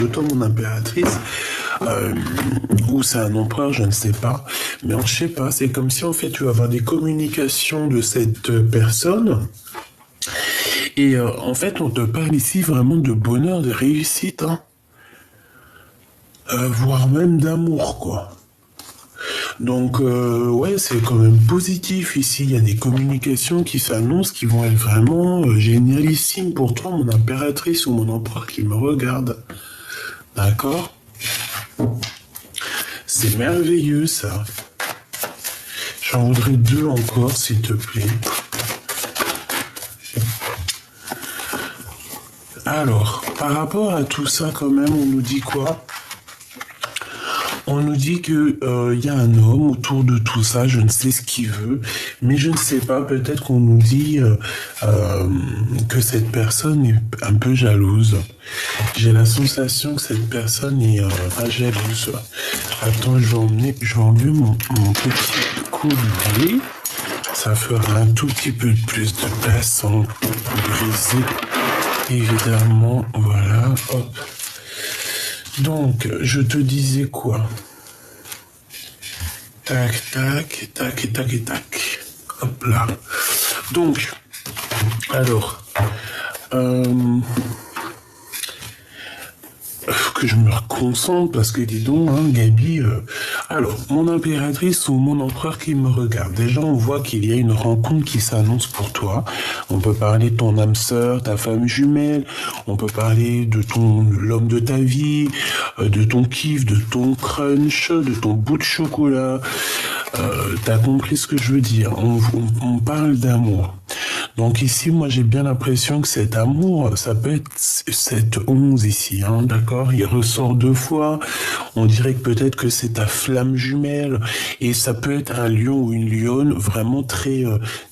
de toi, mon impératrice, ou c'est un empereur, je ne sais pas, mais je sais pas, c'est comme si en fait tu vas avoir des communications de cette personne, et en fait on te parle ici vraiment de bonheur, de réussite, hein, voire même d'amour, quoi. Donc, ouais, c'est quand même positif ici. Il y a des communications qui s'annoncent qui vont être vraiment génialissimes pour toi, mon impératrice ou mon empereur qui me regarde. D'accord? C'est merveilleux, ça. J'en voudrais 2 encore, s'il te plaît. Alors, par rapport à tout ça, quand même, on nous dit quoi? On nous dit que y a un homme autour de tout ça, je ne sais ce qu'il veut, mais je ne sais pas, peut-être qu'on nous dit que cette personne est un peu jalouse. J'ai la sensation que cette personne est pas jalouse. Attends, je vais enlever mon petit collier. Ça fera un tout petit peu plus de place sans briser. Évidemment, voilà, hop. Donc, je te disais quoi? Tac, tac, tac, tac, tac. Hop là. Donc, alors, que je me reconcentre parce que dis donc, hein, Gabi. Alors, mon impératrice ou mon empereur qui me regarde. Déjà, on voit qu'il y a une rencontre qui s'annonce pour toi. On peut parler de ton âme sœur, ta femme jumelle. On peut parler de l'homme de ta vie, de ton kiff, de ton crunch, de ton bout de chocolat. T'as compris ce que je veux dire. On parle d'amour. Donc ici, moi, j'ai bien l'impression que cet amour, ça peut être cette 11 ici, hein, d'accord? Il ressort 2 fois. On dirait que peut-être que c'est ta flamme jumelle. Et ça peut être un lion ou une lionne vraiment très,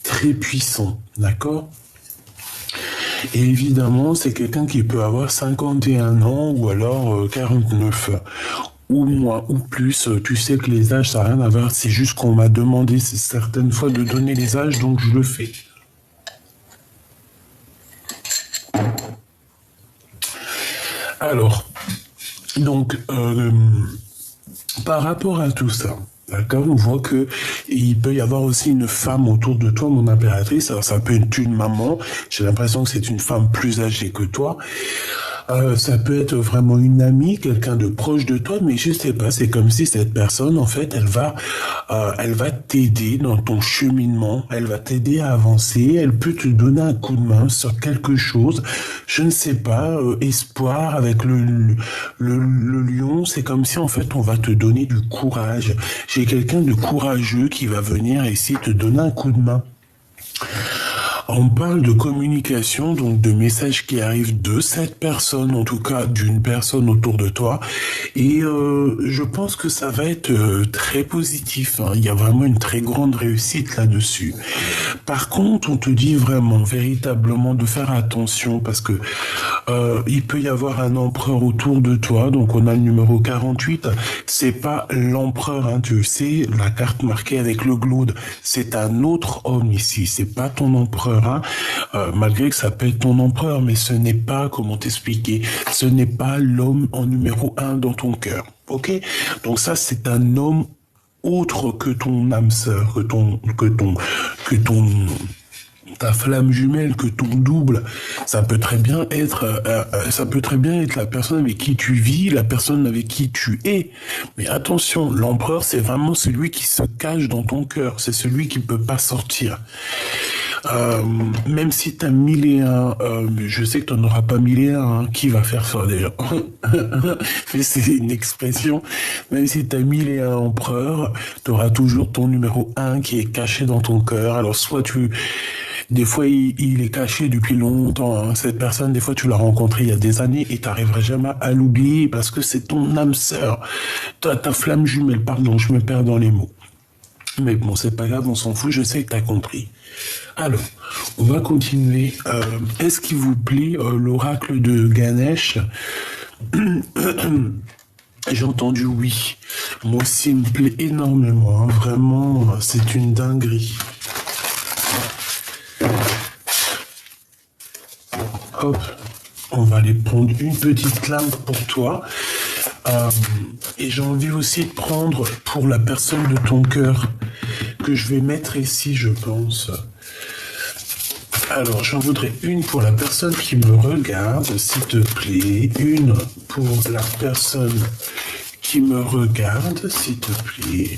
très puissant, d'accord? Et évidemment, c'est quelqu'un qui peut avoir 51 ans ou alors 49 ou moins, ou plus. Tu sais que les âges, ça n'a rien à voir. C'est juste qu'on m'a demandé certaines fois de donner les âges, donc je le fais. Alors, donc, par rapport à tout ça, d'accord, on voit que il peut y avoir aussi une femme autour de toi, mon impératrice. Alors, ça peut être une maman. J'ai l'impression que c'est une femme plus âgée que toi. Ça peut être vraiment une amie, quelqu'un de proche de toi, mais je sais pas, c'est comme si cette personne, en fait, elle va t'aider dans ton cheminement, elle va t'aider à avancer, elle peut te donner un coup de main sur quelque chose, je ne sais pas, espoir avec le lion, c'est comme si, en fait, on va te donner du courage. J'ai quelqu'un de courageux qui va venir ici te donner un coup de main. On parle de communication, donc de messages qui arrivent de cette personne, en tout cas d'une personne autour de toi. Et je pense que ça va être très positif, hein. Il y a vraiment une très grande réussite là-dessus. Par contre, on te dit vraiment, véritablement, de faire attention parce que il peut y avoir un empereur autour de toi. Donc on a le numéro 48. C'est pas l'empereur, hein, tu sais, la carte marquée avec le glaude. C'est un autre homme ici. C'est pas ton empereur. Hein. Malgré que ça peut être ton empereur, mais ce n'est pas, comment t'expliquer, ce n'est pas l'homme en numéro 1 dans ton cœur, ok? Donc ça, c'est un homme autre que ton âme sœur, ta flamme jumelle, que ton double. Ça peut très bien être, la personne avec qui tu vis, la personne avec qui tu es. Mais attention, l'empereur, c'est vraiment celui qui se cache dans ton cœur. C'est celui qui peut pas sortir. Même si t'as 1001, je sais que t'en auras pas 1001, hein, qui va faire ça déjà? Mais c'est une expression. Même si t'as 1001 empereurs, t'auras toujours ton numéro 1 qui est caché dans ton cœur. Alors des fois il est caché depuis longtemps, hein. Cette personne, des fois tu l'as rencontré il y a des années et t'arriveras jamais à l'oublier parce que c'est ton âme sœur, ta flamme jumelle, pardon, je me perds dans les mots. Mais bon, c'est pas grave, on s'en fout, je sais que t'as compris. Alors, on va continuer. Est-ce qu'il vous plaît l'oracle de Ganesh? J'ai entendu oui. Moi aussi, il me plaît énormément. Hein. Vraiment, c'est une dinguerie. Hop. On va aller prendre une petite lame pour toi. Et j'ai envie aussi de prendre pour la personne de ton cœur que je vais mettre ici, je pense. Alors, j'en voudrais une pour la personne qui me regarde, s'il te plaît. Une pour la personne qui me regarde, s'il te plaît.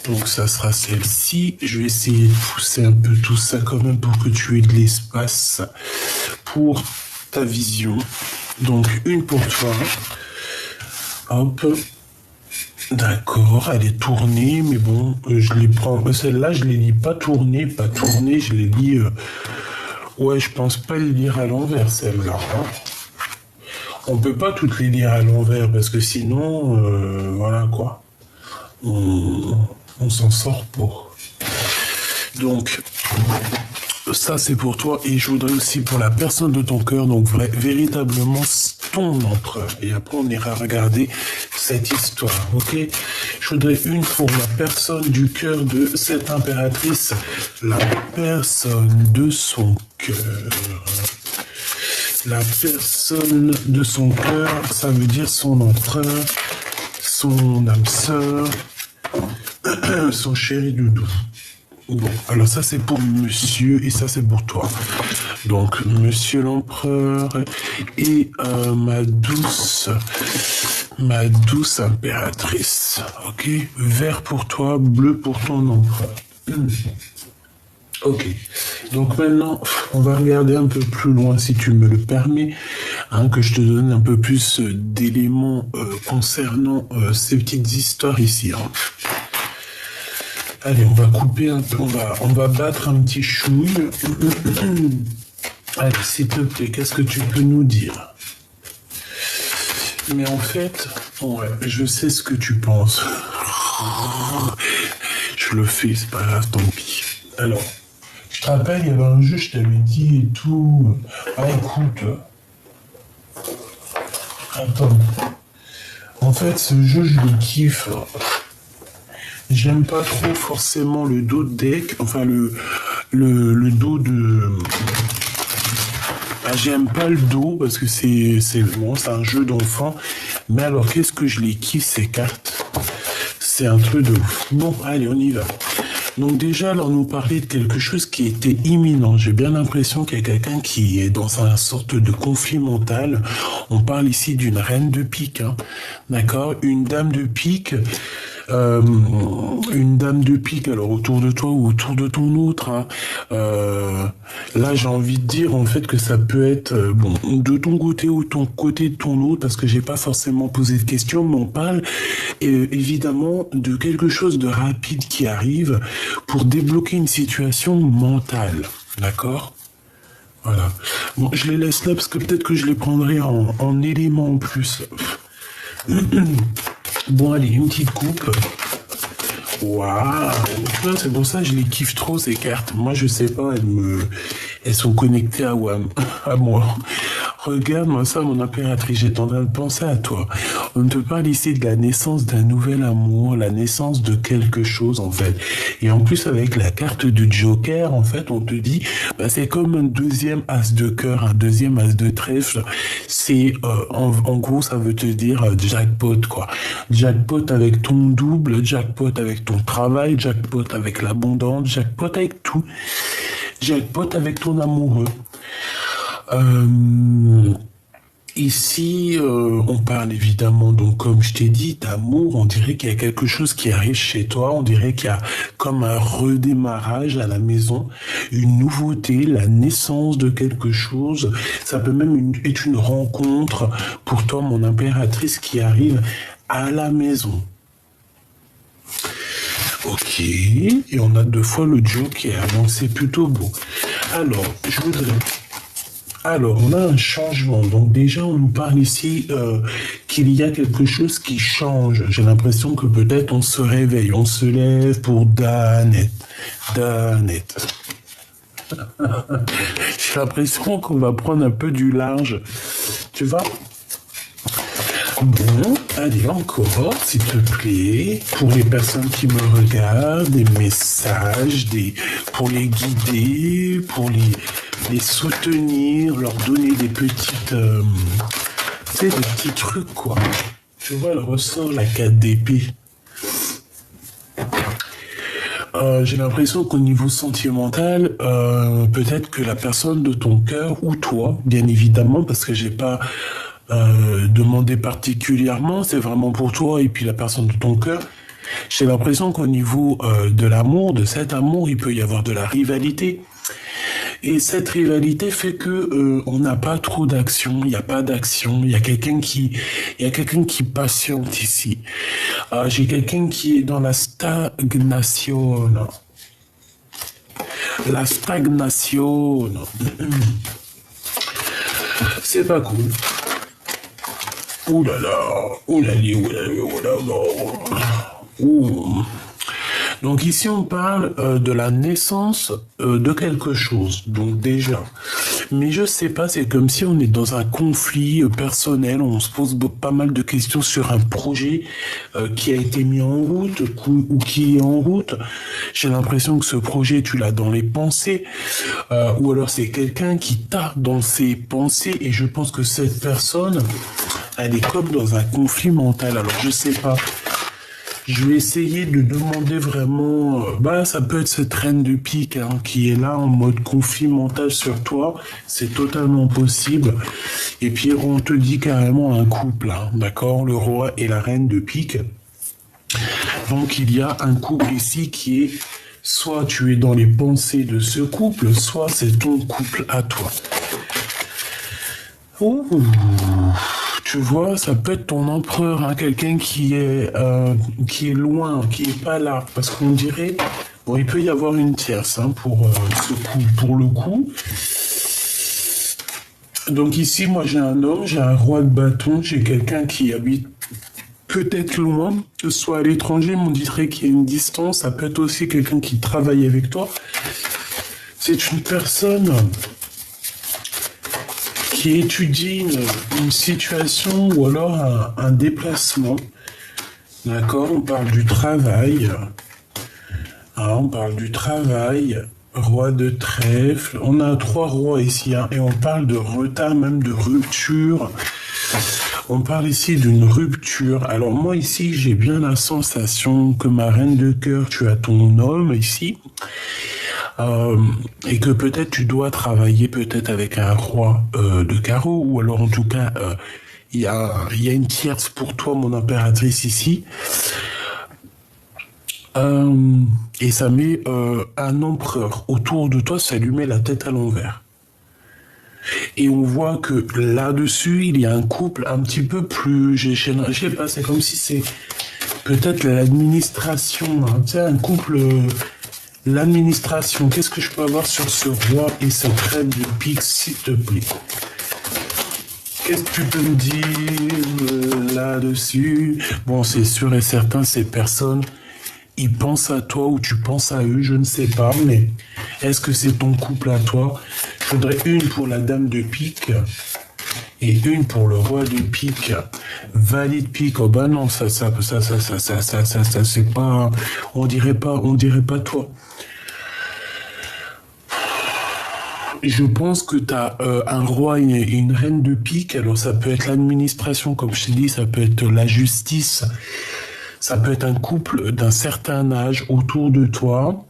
Donc, ça sera celle-ci. Je vais essayer de pousser un peu tout ça quand même pour que tu aies de l'espace pour ta vision. Donc, une pour toi. Hop. D'accord, elle est tournée, mais bon, je les prends. Celle-là, je les lis pas tournées, je les lis. Ouais, je pense pas les lire à l'envers, celle-là. Hein. On peut pas toutes les lire à l'envers parce que sinon, voilà quoi. On s'en sort pas. Donc, ça c'est pour toi et je voudrais aussi pour la personne de ton cœur, donc véritablement ton empereur. Et après on ira regarder cette histoire, ok? Je voudrais une pour la personne du cœur de cette impératrice, la personne de son cœur. La personne de son cœur, ça veut dire son empereur, son âme sœur, son chéri doudou. Bon, alors ça c'est pour monsieur et ça c'est pour toi. Donc, monsieur l'empereur et ma douce impératrice. Ok, vert pour toi, bleu pour ton empereur. Ok, donc maintenant, on va regarder un peu plus loin, si tu me le permets, hein, que je te donne un peu plus d'éléments concernant ces petites histoires ici. Hein. Allez, on va couper un peu, on va battre un petit chouille. Allez, s'il te plaît, qu'est-ce que tu peux nous dire? Mais en fait, ouais, je sais ce que tu penses. Je le fais, c'est pas grave, tant pis. Alors, je te rappelle, il y avait un jeu, je t'avais dit et tout. Ah, écoute. Attends. En fait, ce jeu, je le kiffe. J'aime pas trop forcément le dos de deck, enfin le dos de... Ah, j'aime pas le dos parce que c'est bon, c'est un jeu d'enfant. Mais alors, qu'est-ce que je les kiffe ces cartes? C'est un truc de ouf. Bon, allez, on y va. Donc déjà, là, on nous parlait de quelque chose qui était imminent. J'ai bien l'impression qu'il y a quelqu'un qui est dans une sorte de conflit mental. On parle ici d'une reine de pique, hein. D'accord? Une dame de pique... une dame de pique, alors autour de toi ou autour de ton autre, hein. Là j'ai envie de dire en fait que ça peut être bon de ton côté ou ton côté de ton autre, parce que j'ai pas forcément posé de questions, mais on parle évidemment de quelque chose de rapide qui arrive pour débloquer une situation mentale, d'accord? Voilà. Bon, je les laisse là parce que peut-être que je les prendrai en éléments en plus. Bon, allez, une petite coupe. Waouh! C'est pour ça que je les kiffe trop, ces cartes. Moi, je sais pas, elles sont connectées à WAM, à moi. Regarde-moi ça, mon impératrice, j'étais en train de penser à toi. On te parle ici de la naissance d'un nouvel amour, la naissance de quelque chose, en fait. Et en plus, avec la carte du Joker, en fait, on te dit, bah, c'est comme un deuxième as de cœur, un deuxième as de trèfle. C'est, en gros, ça veut te dire jackpot, quoi. Jackpot avec ton double, jackpot avec ton travail, jackpot avec l'abondance, jackpot avec tout. Jackpot avec ton amoureux. Ici, on parle évidemment, donc comme je t'ai dit, d'amour. On dirait qu'il y a quelque chose qui arrive chez toi. On dirait qu'il y a comme un redémarrage à la maison, une nouveauté, la naissance de quelque chose. Ça peut même être une rencontre pour toi, mon impératrice, qui arrive à la maison. Ok, et on a 2 fois le Joker, donc c'est plutôt beau. Alors, on a un changement. Donc déjà, on nous parle ici qu'il y a quelque chose qui change. J'ai l'impression que peut-être on se réveille, on se lève pour Danette. J'ai l'impression qu'on va prendre un peu du large. Tu vois? Bon, allez, encore, s'il te plaît, pour les personnes qui me regardent, des messages, pour les guider, pour les soutenir, leur donner des petites, tu sais, des petits trucs, quoi. Tu vois, elle ressort la 4 d'épée. J'ai l'impression qu'au niveau sentimental, peut-être que la personne de ton cœur, ou toi, bien évidemment, parce que j'ai pas demandé particulièrement, c'est vraiment pour toi et puis la personne de ton cœur, j'ai l'impression qu'au niveau de l'amour, de cet amour, il peut y avoir de la rivalité. Et cette rivalité fait que on n'a pas trop d'action, il n'y a pas d'action, il y a quelqu'un qui patiente ici. J'ai quelqu'un qui est dans la stagnation. La stagnation. C'est pas cool. Ouh là là, ouh là là, ouh là là, ouh là là. Ouh. Donc ici on parle de la naissance de quelque chose, donc déjà. Mais je sais pas, c'est comme si on est dans un conflit personnel, on se pose pas mal de questions sur un projet qui a été mis en route ou qui est en route. J'ai l'impression que ce projet tu l'as dans les pensées, ou alors c'est quelqu'un qui t'a dans ses pensées et je pense que cette personne, elle est comme dans un conflit mental. Alors je sais pas. Je vais essayer de demander vraiment... ça peut être cette reine de pique qui est là en mode conflit mental sur toi. C'est totalement possible. Et puis on te dit carrément un couple, d'accord? Le roi et la reine de pique. Donc il y a un couple ici qui est... Soit tu es dans les pensées de ce couple, soit c'est ton couple à toi. Ouh. Tu vois, ça peut être ton empereur, quelqu'un qui est loin, qui est pas là, parce qu'on dirait, bon, il peut y avoir une tierce pour le coup. Donc ici, moi, j'ai un homme, j'ai un roi de bâton, j'ai quelqu'un qui habite peut-être loin, que ce soit à l'étranger, mais on dirait qu'il y a une distance. Ça peut être aussi quelqu'un qui travaille avec toi. C'est une personne qui étudie une situation ou alors un déplacement. D'accord, on parle du travail. On parle du travail. Roi de trèfle. On a 3 rois ici, et on parle de retard, même de rupture. On parle ici d'une rupture. Alors moi ici, j'ai bien la sensation que ma reine de cœur, tu as ton homme ici. Et que peut-être tu dois travailler peut-être avec un roi de carreau, ou alors en tout cas il y a une tierce pour toi, mon impératrice ici, et ça met un empereur autour de toi, ça lui met la tête à l'envers. Et on voit que là-dessus il y a un couple un petit peu plus, je sais pas, c'est comme si c'est peut-être l'administration, tu sais, un couple... L'administration, qu'est-ce que je peux avoir sur ce roi et cette reine de pique, s'il te plaît? Qu'est-ce que tu peux me dire là-dessus? Bon, c'est sûr et certain, ces personnes, ils pensent à toi ou tu penses à eux, je ne sais pas, mais est-ce que c'est ton couple à toi? Je voudrais une pour la dame de pique et une pour le roi de pique. Valide pique, oh bah non, ça, c'est pas, on dirait pas toi. Je pense que tu as un roi et une reine de pique. Alors ça peut être l'administration, comme je t'ai dit, ça peut être la justice, ça peut être un couple d'un certain âge autour de toi.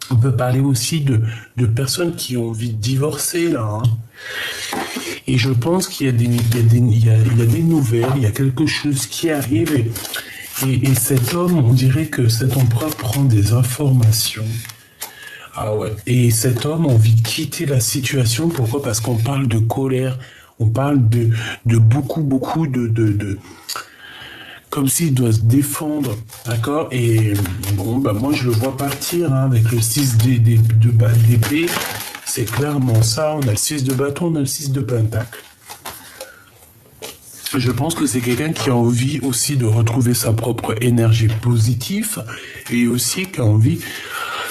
On peut parler aussi de personnes qui ont envie de divorcer là. Et je pense qu'il y a des nouvelles, il y a quelque chose qui arrive et cet homme, on dirait que cet empereur prend des informations. Ah ouais. Et cet homme a envie de quitter la situation. Pourquoi? Parce qu'on parle de colère. On parle de beaucoup de comme s'il doit se défendre. D'accord? Et bon, moi je le vois partir, avec le 6 d'épée. C'est clairement ça. On a le 6 de bâton, on a le 6 de pentacle. Je pense que c'est quelqu'un qui a envie aussi de retrouver sa propre énergie positive et aussi qui a envie,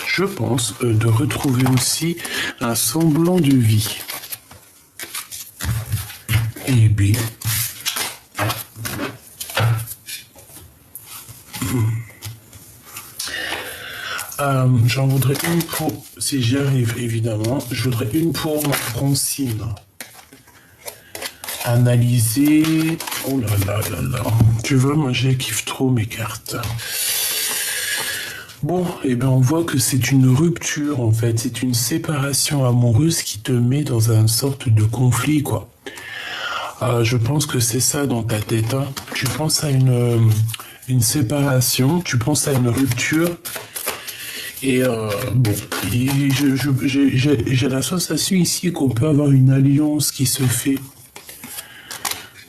je pense, de retrouver aussi un semblant de vie. Et bien... J'en voudrais une pour, si j'y arrive évidemment, je voudrais une pour ma Francine. Analyser. Oh là là là là. Tu vois, moi je kiffe trop mes cartes. Bon, eh bien on voit que c'est une rupture en fait, c'est une séparation amoureuse qui te met dans une sorte de conflit quoi. Je pense que c'est ça dans ta tête. Hein. Tu penses à une séparation, tu penses à une rupture. Et bon, j'ai la sensation ici qu'on peut avoir une alliance qui se fait.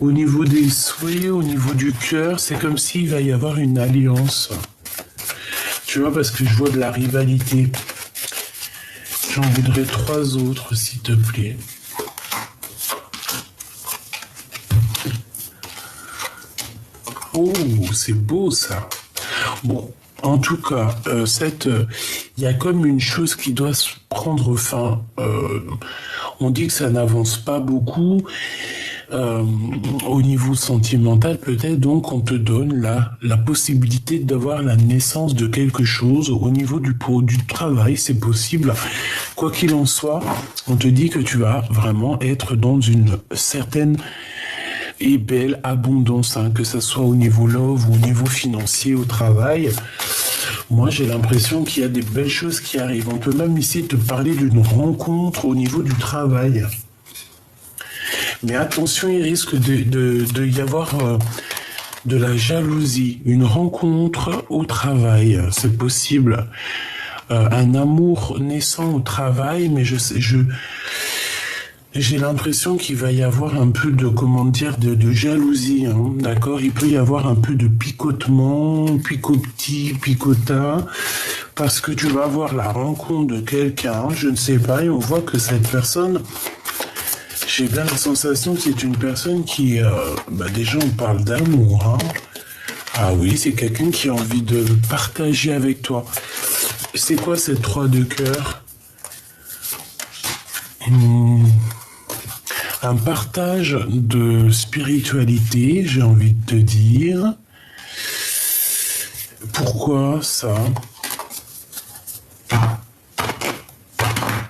Au niveau des souhaits, au niveau du cœur, c'est comme s'il va y avoir une alliance. Tu vois, parce que je vois de la rivalité. J'en voudrais 3 autres, s'il te plaît. Oh, c'est beau ça. Bon, en tout cas, il y a comme une chose qui doit se prendre fin. On dit que ça n'avance pas beaucoup. Au niveau sentimental, peut-être, donc on te donne la possibilité d'avoir la naissance de quelque chose. Au niveau du travail, c'est possible. Quoi qu'il en soit, on te dit que tu vas vraiment être dans une certaine et belle abondance, hein, que ce soit au niveau love ou au niveau financier, au travail. Moi, j'ai l'impression qu'il y a des belles choses qui arrivent. On peut même ici te parler d'une rencontre au niveau du travail. Mais attention, il risque de y avoir de la jalousie, une rencontre au travail, c'est possible. Un amour naissant au travail, mais j'ai l'impression qu'il va y avoir un peu de, comment dire, de jalousie, hein, d'accord? Il peut y avoir un peu de picotement, picota, parce que tu vas avoir la rencontre de quelqu'un, je ne sais pas, et on voit que cette personne... J'ai bien la sensation que c'est une personne qui... déjà, on parle d'amour. Hein. Ah oui, c'est quelqu'un qui a envie de partager avec toi. C'est quoi cette 3 de cœur? Un partage de spiritualité, j'ai envie de te dire. Pourquoi ça?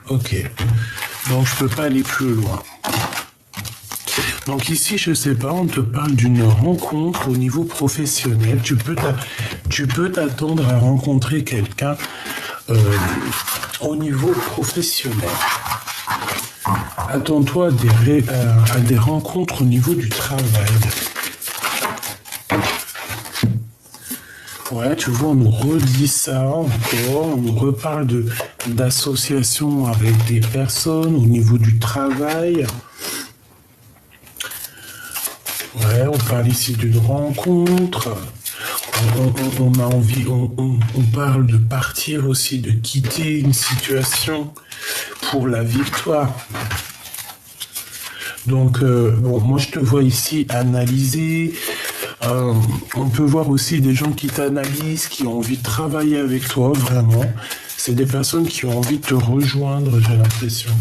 Ok. Donc, je peux pas aller plus loin. Donc ici, je sais pas, on te parle d'une rencontre au niveau professionnel. Tu peux t'attendre à rencontrer quelqu'un au niveau professionnel. Attends-toi à des rencontres au niveau du travail. Ouais, tu vois, on nous redit ça encore, on nous reparle d'associations avec des personnes au niveau du travail. Ouais, on parle ici d'une rencontre. On a envie, on parle de partir aussi, de quitter une situation pour la victoire. Donc, moi je te vois ici analyser. On peut voir aussi des gens qui t'analysent, qui ont envie de travailler avec toi, vraiment. C'est des personnes qui ont envie de te rejoindre, j'ai l'impression.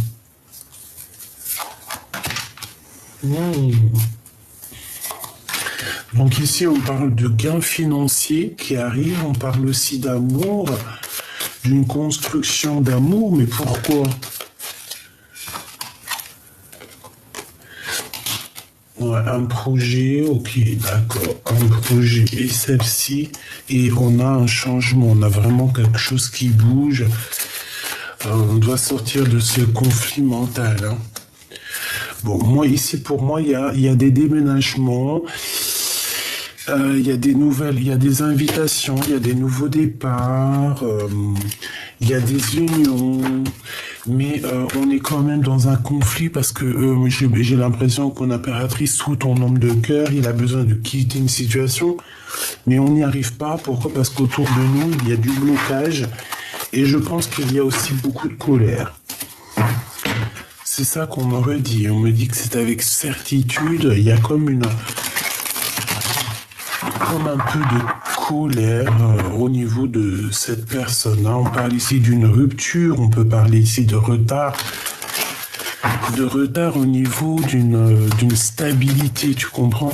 Donc ici, on parle de gains financiers qui arrivent, on parle aussi d'amour, d'une construction d'amour, mais pourquoi? Ouais, un projet, ok, d'accord, un projet, et celle-ci, et on a un changement, on a vraiment quelque chose qui bouge, on doit sortir de ce conflit mental. Hein. Bon, moi ici, pour moi, il y a des déménagements, il y a des nouvelles, il y a des invitations, il y a des nouveaux départs, il y a des unions, mais on est quand même dans un conflit parce que j'ai l'impression qu'on impératrice sous ton nombre de cœur, il a besoin de quitter une situation, mais on n'y arrive pas. Pourquoi? Parce qu'autour de nous, il y a du blocage et je pense qu'il y a aussi beaucoup de colère. C'est ça qu'on me redit. On me dit que c'est avec certitude, il y a comme un peu de colère au niveau de cette personne. Hein. On parle ici d'une rupture, on peut parler ici de retard au niveau d'une stabilité, tu comprends?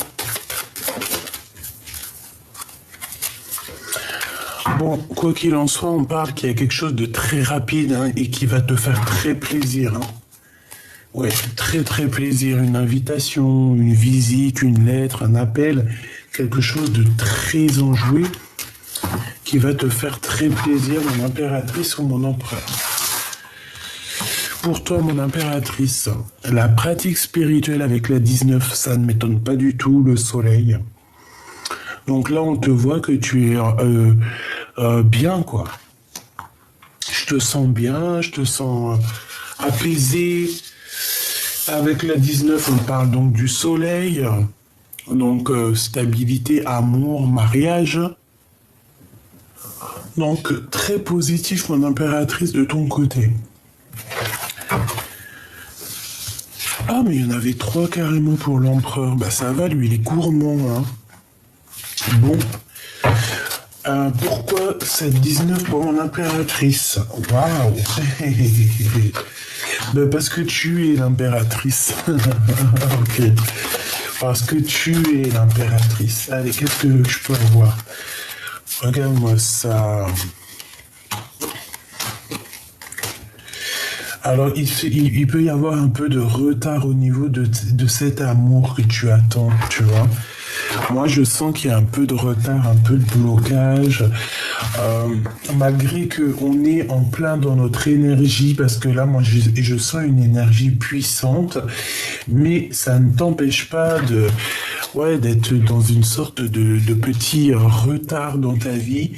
Bon, quoi qu'il en soit, on parle qu'il y a quelque chose de très rapide hein, et qui va te faire très plaisir. Hein. Ouais, très très plaisir. Une invitation, une visite, une lettre, un appel, quelque chose de très enjoué qui va te faire très plaisir, mon impératrice ou mon empereur. Pour toi, mon impératrice, la pratique spirituelle avec la 19, ça ne m'étonne pas du tout, le soleil. Donc là, on te voit que tu es bien, quoi. Je te sens bien, je te sens apaisé. Avec la 19, on parle donc du soleil. Donc stabilité, amour, mariage. Donc très positif, mon impératrice, de ton côté. Ah, mais il y en avait 3 carrément pour l'empereur. Bah ça va, lui, il est gourmand, hein. Bon. Pourquoi cette 19 pour mon impératrice? Waouh. Ben parce que tu es l'impératrice. Ok. Parce que tu es l'impératrice. Allez, qu'est-ce que je peux avoir? Regarde-moi ça. Alors, il peut y avoir un peu de retard au niveau de cet amour que tu attends, tu vois. Moi, je sens qu'il y a un peu de retard, un peu de blocage, malgré qu'on est en plein dans notre énergie, parce que là, moi, je sens une énergie puissante, mais ça ne t'empêche pas d'être dans une sorte de petit retard dans ta vie.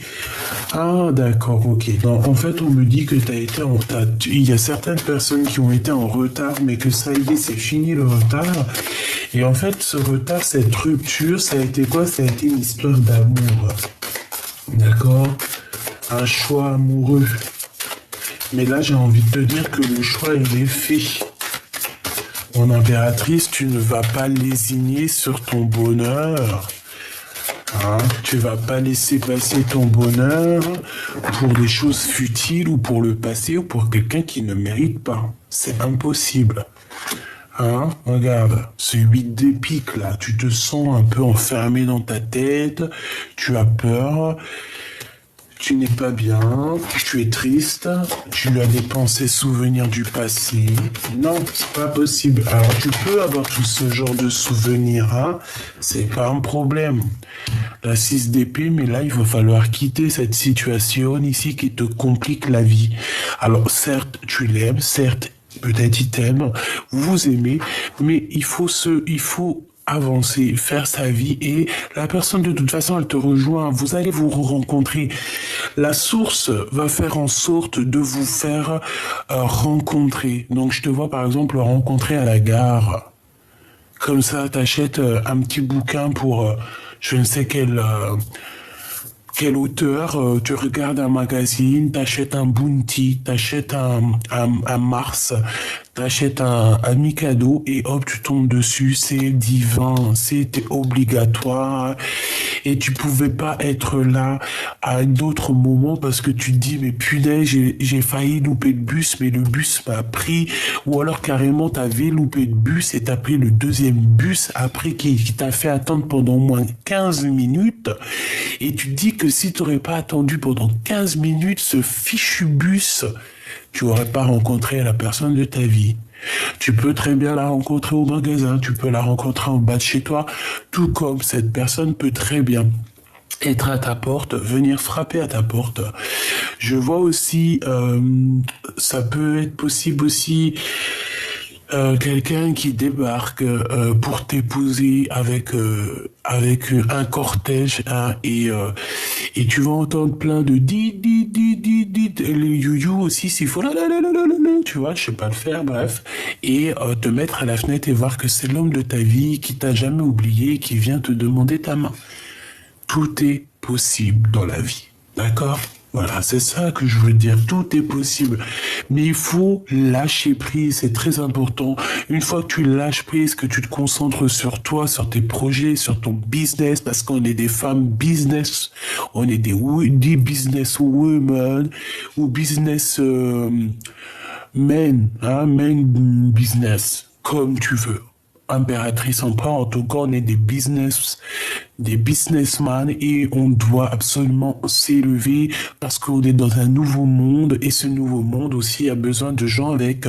Ah, d'accord, ok. Donc, en fait, on me dit que tu as été en retard. Il y a certaines personnes qui ont été en retard, mais que ça y est, c'est fini le retard. Et en fait, ce retard, cette rupture, ça a été quoi? Ça a été une histoire d'amour. D'accord? Un choix amoureux. Mais là, j'ai envie de te dire que le choix, il est fait. Mon impératrice, tu ne vas pas lésigner sur ton bonheur. Hein? Tu vas pas laisser passer ton bonheur pour des choses futiles ou pour le passé ou pour quelqu'un qui ne mérite pas. C'est impossible. Hein? Regarde, ce 8 de pique là, tu te sens un peu enfermé dans ta tête, tu as peur, tu n'es pas bien, tu es triste, tu as des pensées souvenirs du passé. Non, c'est pas possible. Alors tu peux avoir tout ce genre de souvenirs, hein, c'est pas un problème. La 6 d'épée, mais là il va falloir quitter cette situation ici qui te complique la vie. Alors certes, tu l'aimes, certes, peut-être il t'aime, vous aimez, mais il faut avancer, faire sa vie et la personne de toute façon elle te rejoint, vous allez vous rencontrer. La source va faire en sorte de vous faire rencontrer. Donc je te vois par exemple rencontrer à la gare. Comme ça, t'achètes un petit bouquin pour je ne sais quel auteur, tu regardes un magazine, t'achètes un Bounty, t'achètes un Mars, t'achètes un Mikado et hop, tu tombes dessus, c'est divin, c'était obligatoire et tu pouvais pas être là à un autre moment parce que tu te dis mais punaise, j'ai failli louper le bus mais le bus m'a pris ou alors carrément t'avais loupé le bus et t'as pris le deuxième bus après qui t'a fait attendre pendant au moins 15 minutes et tu te dis que si tu n'aurais pas attendu pendant 15 minutes ce fichu bus, tu n'aurais pas rencontré la personne de ta vie. Tu peux très bien la rencontrer au magasin, tu peux la rencontrer en bas de chez toi, tout comme cette personne peut très bien être à ta porte, venir frapper à ta porte. Je vois aussi, ça peut être possible aussi, quelqu'un qui débarque pour t'épouser avec un cortège hein, et tu vas entendre plein de dit et le you aussi s'il faut tu vois je sais pas le faire bref et te mettre à la fenêtre et voir que c'est l'homme de ta vie qui t'a jamais oublié qui vient te demander ta main. Tout est possible dans la vie, d'accord? Voilà, c'est ça que je veux dire. Tout est possible. Mais il faut lâcher prise, c'est très important. Une fois que tu lâches prise, que tu te concentres sur toi, sur tes projets, sur ton business, parce qu'on est des femmes business, on est des business women ou business men, hein, men business, comme tu veux. impératrice empereur, en tout cas, on est des businessmen et on doit absolument s'élever parce qu'on est dans un nouveau monde et ce nouveau monde aussi a besoin de gens avec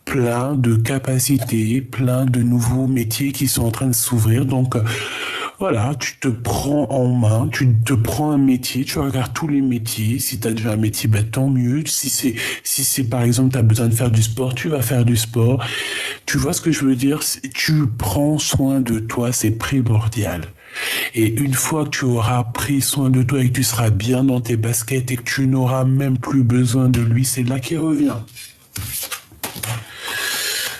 plein de capacités, plein de nouveaux métiers qui sont en train de s'ouvrir. Donc, voilà, tu te prends en main, tu te prends un métier, tu regardes tous les métiers. Si tu as déjà un métier, ben, tant mieux. Si c'est par exemple, tu as besoin de faire du sport, tu vas faire du sport. Tu vois ce que je veux dire? Tu prends soin de toi, c'est primordial. Et une fois que tu auras pris soin de toi et que tu seras bien dans tes baskets et que tu n'auras même plus besoin de lui, c'est là qu'il revient.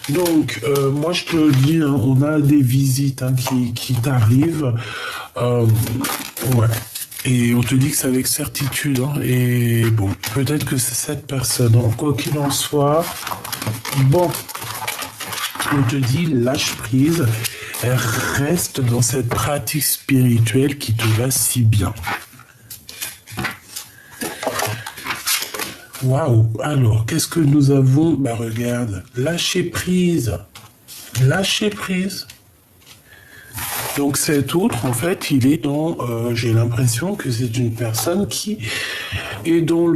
Donc, moi je te le dis, hein, on a des visites hein, qui t'arrivent. Ouais. Et on te dit que c'est avec certitude. Hein, et bon, peut-être que c'est cette personne. Hein, quoi qu'il en soit, bon, on te dit lâche prise. Reste dans cette pratique spirituelle qui te va si bien. Waouh! Alors, qu'est-ce que nous avons? Bah regarde, lâcher prise. Lâcher prise. Donc cet autre, en fait, il est dans... j'ai l'impression que c'est une personne qui est dans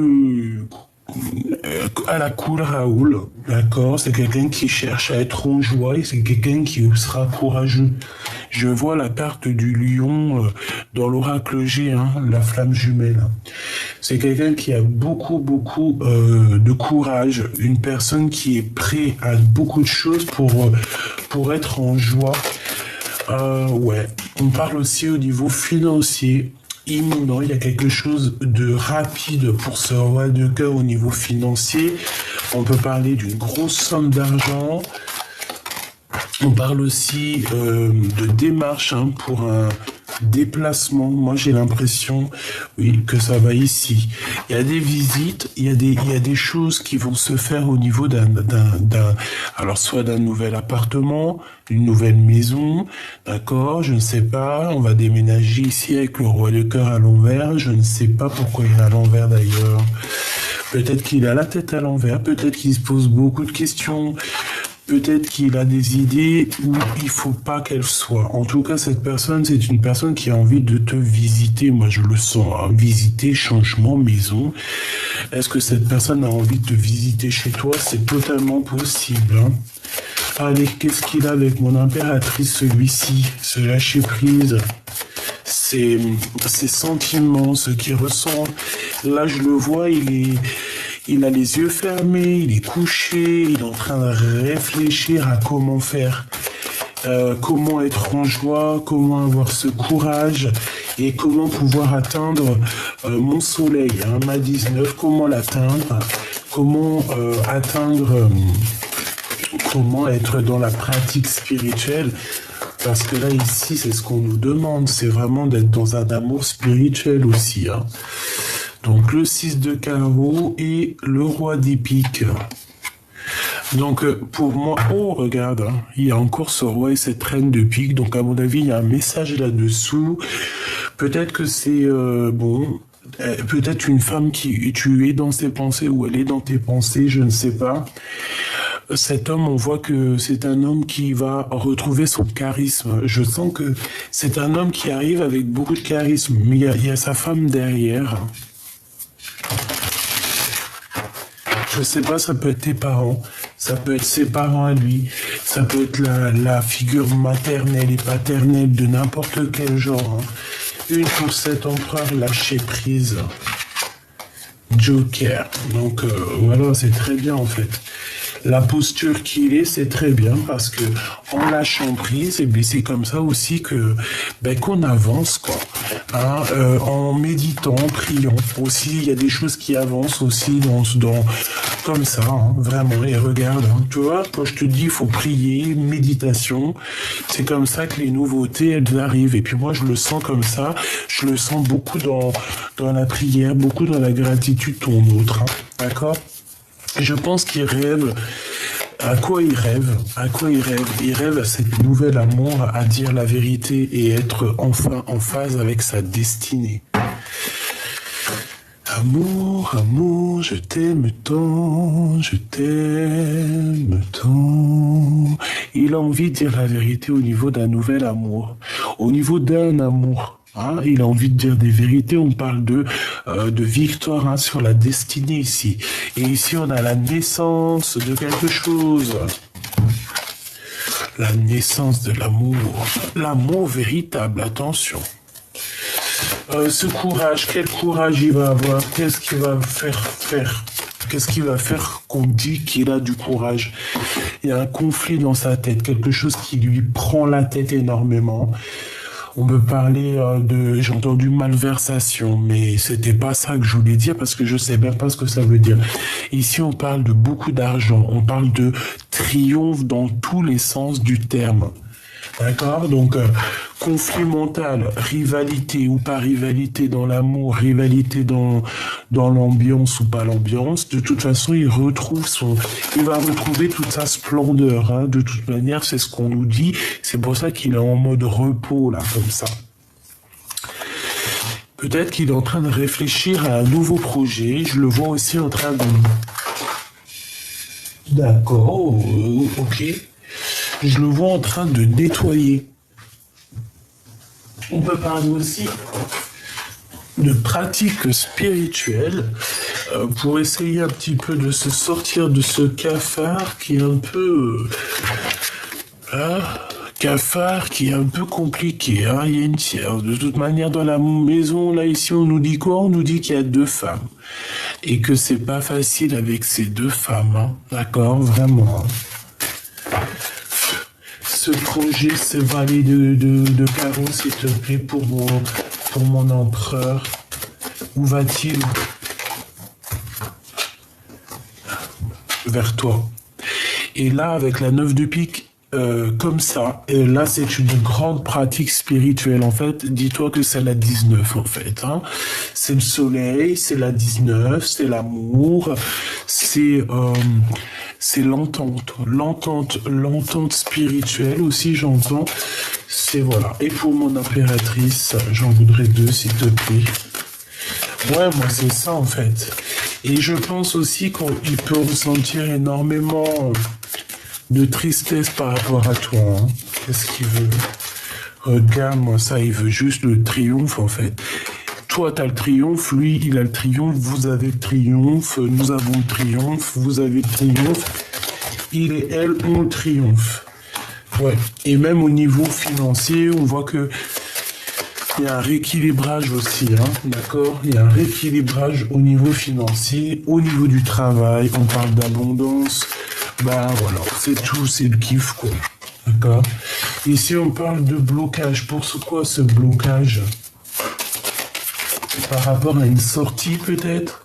à la cool Raoul, d'accord? C'est quelqu'un qui cherche à être en joie et c'est quelqu'un qui sera courageux. Je vois la carte du lion dans l'oracle G, hein, la flamme jumelle. C'est quelqu'un qui a beaucoup de courage, une personne qui est prête à beaucoup de choses pour être en joie. Ouais, on parle aussi au niveau financier. Imminent, il y a quelque chose de rapide pour ce roi de cœur au niveau financier. On peut parler d'une grosse somme d'argent. On parle aussi de démarche hein, pour un déplacement. Moi, j'ai l'impression, oui, que ça va ici. Il y a des visites, il y a des choses qui vont se faire au niveau alors soit d'un nouvel appartement, une nouvelle maison, d'accord, je ne sais pas, on va déménager ici avec le roi de cœur à l'envers, je ne sais pas pourquoi il est à l'envers d'ailleurs. Peut-être qu'il a la tête à l'envers, peut-être qu'il se pose beaucoup de questions. Peut-être qu'il a des idées où il faut pas qu'elles soient. En tout cas, cette personne, c'est une personne qui a envie de te visiter. Moi, je le sens. Hein. Visiter, changement, maison. Est-ce que cette personne a envie de te visiter chez toi? C'est totalement possible. Hein. Allez, qu'est-ce qu'il a avec mon impératrice, celui-ci? Ce lâcher prise. Ses sentiments, ce qu'il ressent. Là, je le vois, il a les yeux fermés, il est couché, il est en train de réfléchir à comment faire, comment être en joie, comment avoir ce courage et comment pouvoir atteindre mon soleil, hein, ma 19, comment l'atteindre, comment comment être dans la pratique spirituelle. Parce que là, ici, c'est ce qu'on nous demande, c'est vraiment d'être dans un amour spirituel aussi, hein. Donc le 6 de carreau et le roi d'épique. Donc pour moi, oh regarde, hein, il y a encore ce roi et cette reine de pique. Donc à mon avis, il y a un message là-dessous. Peut-être que c'est bon, peut-être une femme qui tu es dans ses pensées ou elle est dans tes pensées, je ne sais pas. Cet homme, on voit que c'est un homme qui va retrouver son charisme. Je sens que c'est un homme qui arrive avec beaucoup de charisme, mais il y a sa femme derrière. Je sais pas, ça peut être tes parents, ça peut être ses parents à lui, ça peut être la figure maternelle et paternelle de n'importe quel genre. Hein. Une pour cet empereur lâcher prise. Joker. Donc voilà, c'est très bien en fait. La posture qu'il est, c'est très bien parce que en lâchant prise, et c'est comme ça aussi que qu'on avance quoi. Hein, en méditant, en priant aussi, il y a des choses qui avancent aussi dans comme ça, hein, vraiment. Et regarde, hein, tu vois, quand je te dis, il faut prier, méditation, c'est comme ça que les nouveautés elles arrivent. Et puis moi, je le sens comme ça. Je le sens beaucoup dans la prière, beaucoup dans la gratitude ton autre, hein, d'accord. Je pense qu'il rêve. À quoi il rêve? À quoi il rêve? Il rêve à cette nouvelle amour, à dire la vérité et être enfin en phase avec sa destinée. Amour, amour, je t'aime tant, je t'aime tant. Il a envie de dire la vérité au niveau d'un nouvel amour, au niveau d'un amour. Hein, il a envie de dire des vérités. On parle de victoire, hein, sur la destinée ici. Et ici, on a la naissance de quelque chose. La naissance de l'amour. L'amour véritable, attention. Ce courage, quel courage il va avoir? Qu'est-ce qu'il va faire? Qu'est-ce qu'il va faire qu'on dit qu'il a du courage? Il y a un conflit dans sa tête, quelque chose qui lui prend la tête énormément. On peut parler j'ai entendu malversation, mais c'était pas ça que je voulais dire parce que je sais même pas ce que ça veut dire. Ici, on parle de beaucoup d'argent, on parle de triomphe dans tous les sens du terme. D'accord? Donc, conflit mental, rivalité ou pas rivalité dans l'amour, rivalité dans l'ambiance ou pas l'ambiance. De toute façon, il va retrouver toute sa splendeur, hein. De toute manière, c'est ce qu'on nous dit. C'est pour ça qu'il est en mode repos, là, comme ça. Peut-être qu'il est en train de réfléchir à un nouveau projet. Je le vois aussi en train de... D'accord, ok. Je le vois en train de nettoyer. On peut parler aussi de pratiques spirituelles pour essayer un petit peu de se sortir de ce cafard qui est un peu... cafard qui est un peu compliqué. Hein. Il y a une tiers. De toute manière, dans la maison, là, ici, on nous dit quoi? On nous dit qu'il y a 2 femmes. Et que c'est pas facile avec ces 2 femmes. Hein. D'accord? Vraiment. Ce projet, ce valet de carreaux, s'il te plaît, pour mon empereur. Où va-t-il? Vers toi. Et là, avec la 9 de pique, comme ça, là, c'est une grande pratique spirituelle. En fait, dis-toi que c'est la 19, en fait. Hein. C'est le soleil, c'est la 19, c'est l'amour, c'est l'entente. L'entente spirituelle aussi, j'entends. C'est voilà. Et pour mon impératrice, j'en voudrais 2, s'il te plaît. Ouais, moi, c'est ça, en fait. Et je pense aussi qu'il peut ressentir énormément de tristesse par rapport à toi. Hein. Qu'est-ce qu'il veut? Regarde-moi ça, il veut juste le triomphe, en fait. Toi, tu as le triomphe, lui, il a le triomphe, vous avez le triomphe, nous avons le triomphe, vous avez le triomphe, il et elle ont le triomphe. Ouais. Et même au niveau financier, on voit que il y a un rééquilibrage aussi, hein, d'accord? Il y a un rééquilibrage au niveau financier, au niveau du travail, on parle d'abondance, bah voilà, c'est tout, c'est le kiff, quoi. D'accord? Ici, on parle de blocage. Pour quoi ce blocage? Par rapport à une sortie, peut-être?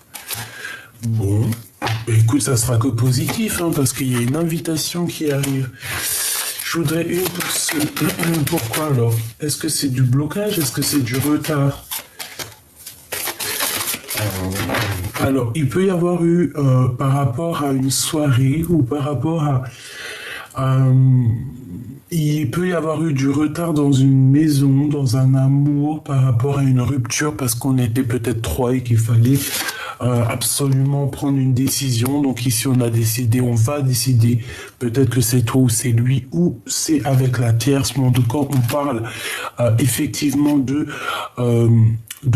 Bon, écoute, ça sera que positif, hein, parce qu'il y a une invitation qui arrive. Je voudrais une pour ce... Pourquoi alors? Est-ce que c'est du blocage? Est-ce que c'est du retard? Alors, il peut y avoir eu, par rapport à une soirée ou par rapport à... il peut y avoir eu du retard dans une maison, dans un amour, par rapport à une rupture, parce qu'on était peut-être 3 et qu'il fallait absolument prendre une décision. Donc ici, on va décider. Peut-être que c'est toi ou c'est lui ou c'est avec la tierce. Mais en tout cas, on parle effectivement de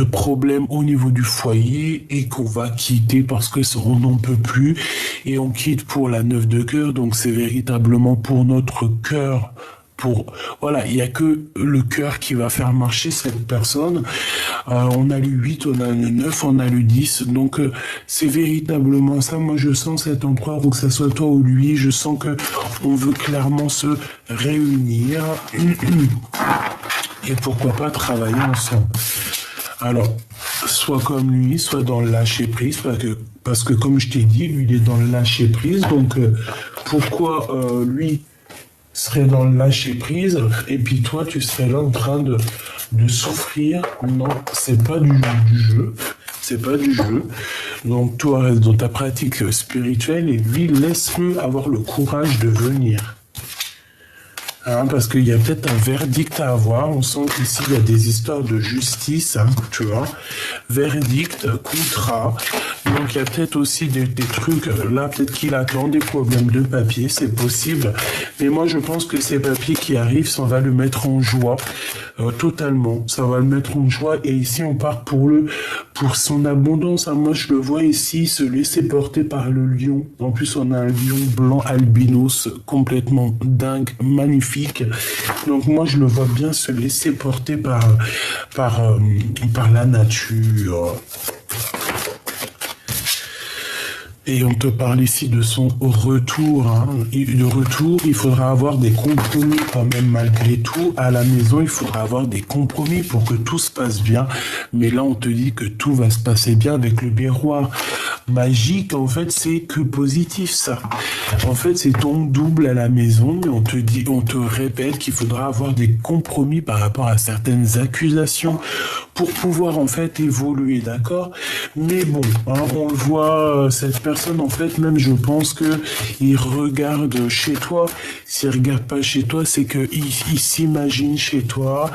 problèmes au niveau du foyer et qu'on va quitter parce que on n'en peut plus et on quitte pour la 9 de cœur. Donc c'est véritablement pour notre cœur. Voilà, il n'y a que le cœur qui va faire marcher cette personne. On a le 8, on a le 9, on a le 10. Donc, c'est véritablement ça. Moi, je sens cet empereur, ou que ça soit toi ou lui, je sens que on veut clairement se réunir. Et pourquoi pas travailler ensemble. Alors, soit comme lui, soit dans le lâcher-prise, parce que comme je t'ai dit, lui, il est dans le lâcher-prise. Donc, pourquoi lui serait dans le lâcher-prise, et puis toi, tu serais là en train de souffrir? Non, c'est pas du jeu. C'est pas du jeu. Donc, toi, reste dans ta pratique spirituelle, et lui, laisse-le avoir le courage de venir. Hein, parce qu'il y a peut-être un verdict à avoir. On sent qu'ici, il y a des histoires de justice, hein, tu vois. Verdict, contrat. Donc, il y a peut-être aussi des trucs, là, peut-être qu'il attend des problèmes de papier, c'est possible. Mais moi, je pense que ces papiers qui arrivent, ça va le mettre en joie, totalement. Ça va le mettre en joie. Et ici, on part pour son abondance. Hein. Moi, je le vois ici se laisser porter par le lion. En plus, on a un lion blanc albinos complètement dingue, magnifique. Donc moi, je le vois bien se laisser porter par la nature. Et on te parle ici de son retour. Hein. De retour, il faudra avoir des compromis quand même malgré tout. À la maison, il faudra avoir des compromis pour que tout se passe bien. Mais là, on te dit que tout va se passer bien avec le miroir magique. En fait, c'est que positif, ça. En fait, c'est ton double à la maison. Mais on te répète qu'il faudra avoir des compromis par rapport à certaines accusations pour pouvoir, en fait, évoluer, d'accord? Mais bon, hein, on le voit, cette personne, en fait, même je pense que il regarde chez toi. S'il regarde pas chez toi, c'est que il s'imagine chez toi.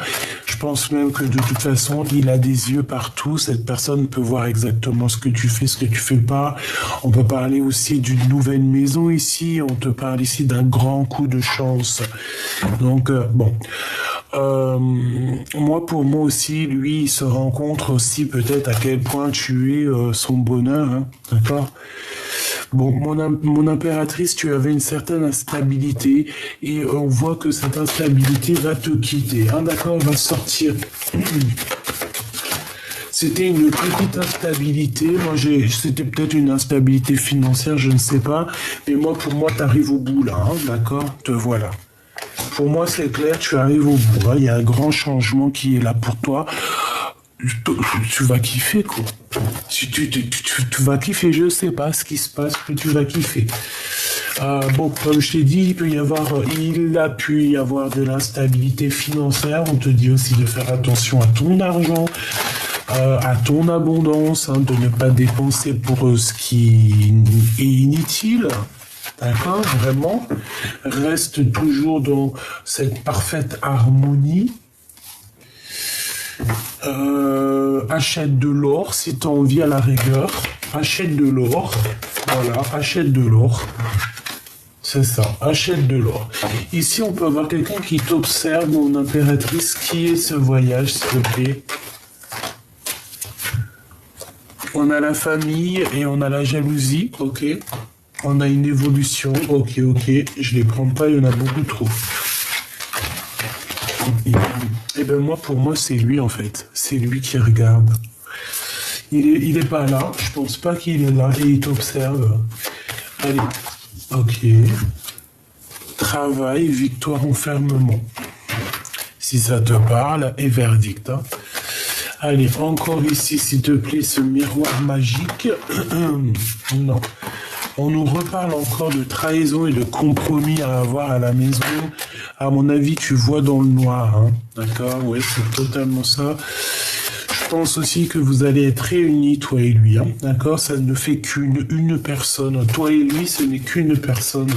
Je pense même que de toute façon, il a des yeux partout. Cette personne peut voir exactement ce que tu fais, ce que tu fais pas. On peut parler aussi d'une nouvelle maison ici. On te parle ici d'un grand coup de chance. Donc, bon. Moi, pour moi aussi, lui, il se rencontre aussi peut-être à quel point tu es son bonheur, hein, d'accord? Bon, mon impératrice, tu avais une certaine instabilité et on voit que cette instabilité va te quitter, hein, d'accord? Va sortir. C'était une petite instabilité. Moi, c'était peut-être une instabilité financière, je ne sais pas. Mais moi, pour moi, tu arrives au bout là, hein, d'accord? Te voilà. Pour moi, c'est clair, tu arrives au bout. Hein. Il y a un grand changement qui est là pour toi. Tu vas kiffer, quoi. Tu vas kiffer, je sais pas ce qui se passe, mais tu vas kiffer. Bon, comme je t'ai dit, il a pu y avoir de l'instabilité financière. On te dit aussi de faire attention à ton argent, à ton abondance, hein, de ne pas dépenser pour ce qui est inutile. D'accord, vraiment. Reste toujours dans cette parfaite harmonie. Achète de l'or si tu as envie à la rigueur. Achète de l'or. Voilà, achète de l'or. C'est ça, achète de l'or. Ici, on peut avoir quelqu'un qui t'observe, mon impératrice. Qui est ce voyage, s'il te plaît? On a la famille et on a la jalousie, ok. On a une évolution, ok, je les prends pas, il y en a beaucoup trop. Et ben moi, pour moi, c'est lui en fait. C'est lui qui regarde. Il est pas là, je pense pas qu'il est là et il t'observe. Allez, ok. Travail, victoire, enfermement. Si ça te parle, et verdict. Hein. Allez, encore ici, s'il te plaît, ce miroir magique. Non. On nous reparle encore de trahison et de compromis à avoir à la maison. À mon avis, tu vois dans le noir. Hein. D'accord? Ouais, c'est totalement ça. Je pense aussi que vous allez être réunis, toi et lui. Hein. D'accord? Ça ne fait qu'une personne. Toi et lui, ce n'est qu'une personne.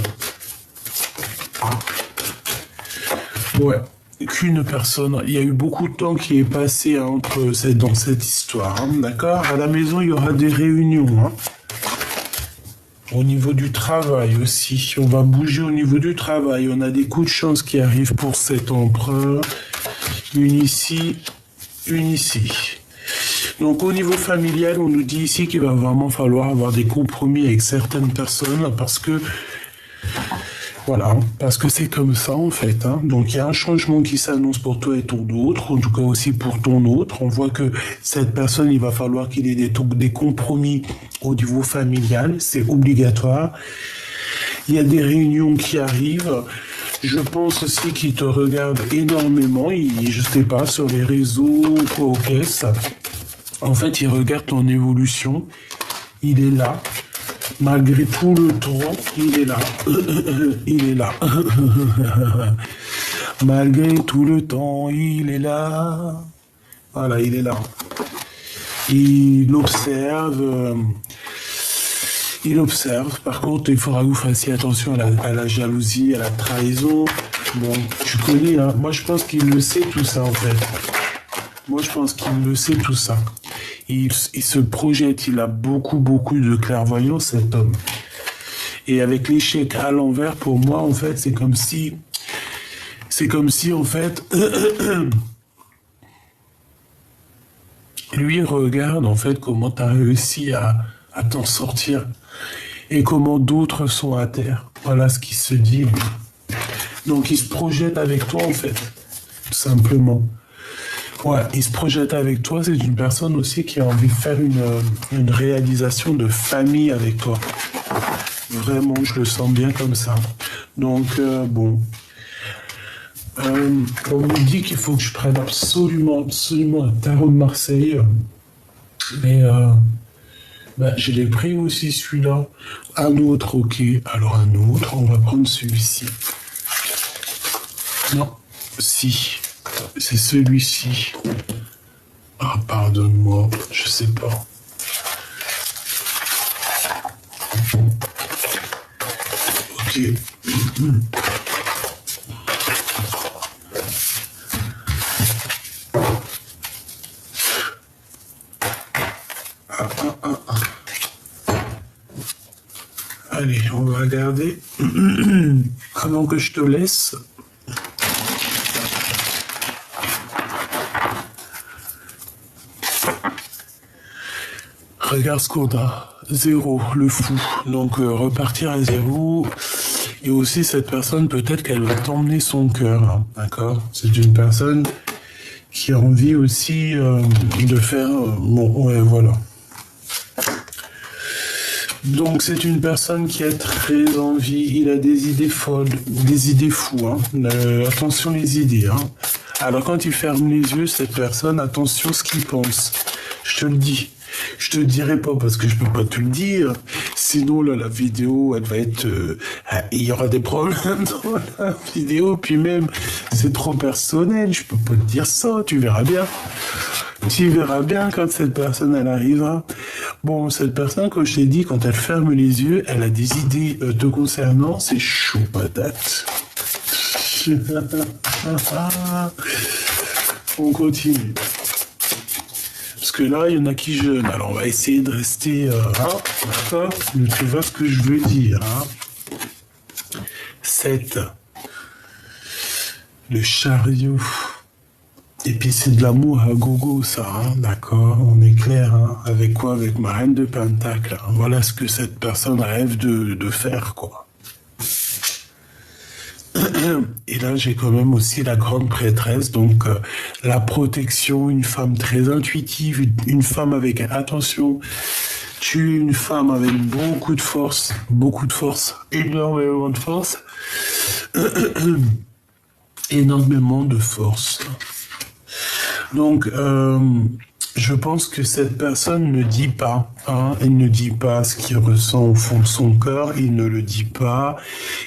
Ouais. Qu'une personne. Il y a eu beaucoup de temps qui est passé hein, dans cette histoire. Hein. D'accord? À la maison, il y aura des réunions. Hein. Au niveau du travail aussi, on va bouger au niveau du travail. On a des coups de chance qui arrivent pour cet empereur. Une ici, une ici. Donc au niveau familial, on nous dit ici qu'il va vraiment falloir avoir des compromis avec certaines personnes parce que voilà, parce que c'est comme ça en fait. Hein. Donc il y a un changement qui s'annonce pour toi et ton autre, en tout cas aussi pour ton autre. On voit que cette personne, il va falloir qu'il ait des compromis au niveau familial, c'est obligatoire. Il y a des réunions qui arrivent. Je pense aussi qu'il te regarde énormément. Je sais pas, sur les réseaux, quoi, aux caisses. En fait, il regarde ton évolution. Il est là. Malgré tout le temps, il est là. Il est là. Malgré tout le temps, il est là. Voilà, il est là. Il observe. Il observe. Par contre, il faudra que vous fassiez attention à la jalousie, à la trahison. Bon, tu connais, hein. Moi, je pense qu'il le sait tout ça, en fait. Moi, je pense qu'il le sait tout ça. Il se projette, il a beaucoup, beaucoup de clairvoyance, cet homme. Et avec l'échec à l'envers, pour moi, en fait, en fait, lui regarde, en fait, comment tu as réussi à t'en sortir et comment d'autres sont à terre. Voilà ce qu'il se dit. Donc, il se projette avec toi, en fait, tout simplement. Ouais, il se projette avec toi. C'est une personne aussi qui a envie de faire une réalisation de famille avec toi. Vraiment, je le sens bien comme ça. Donc, bon. On me dit qu'il faut que je prenne absolument, absolument un tarot de Marseille. Mais je l'ai pris aussi, celui-là. Un autre, ok. Alors, un autre, on va prendre celui-ci. Non, si. C'est celui-ci. Ah, pardonne-moi, je sais pas. Ok. Allez, on va regarder. Avant que je te laisse. Regarde ce qu'on a. 0, le fou. Donc repartir à 0. Et aussi cette personne, peut-être qu'elle va t'emmener son cœur. Hein, d'accord? C'est une personne qui a envie aussi de faire... bon, ouais, voilà. Donc c'est une personne qui a très envie, il a des idées folles, des idées fous. Hein. Attention les idées. Hein. Alors quand il ferme les yeux, cette personne, attention ce qu'il pense. Je te le dis. Je te le dirai pas parce que je peux pas te le dire. Sinon là, la vidéo, elle va être... il y aura des problèmes dans la vidéo. Puis même, c'est trop personnel. Je peux pas te dire ça. Tu verras bien. Tu verras bien quand cette personne, elle arrivera. Bon, cette personne, comme je t'ai dit, quand elle ferme les yeux, elle a des idées te concernant. C'est chaud, patate. On continue. Parce que là, il y en a qui jeûnent. Alors, on va essayer de rester... d'accord, mais tu vois ce que je veux dire. Hein. 7. Le chariot. Et puis c'est de l'amour à gogo, ça, hein, d'accord, on est clair, hein, avec quoi? Avec ma reine de Pentacle, hein. Voilà ce que cette personne rêve de faire, quoi. Et là, j'ai quand même aussi la grande prêtresse, donc la protection, une femme très intuitive, une femme avec attention. Tu es une femme avec beaucoup de force, énormément de force, énormément de force. Donc, je pense que cette personne ne dit pas, hein, elle ne dit pas ce qu'il ressent au fond de son cœur, il ne le dit pas,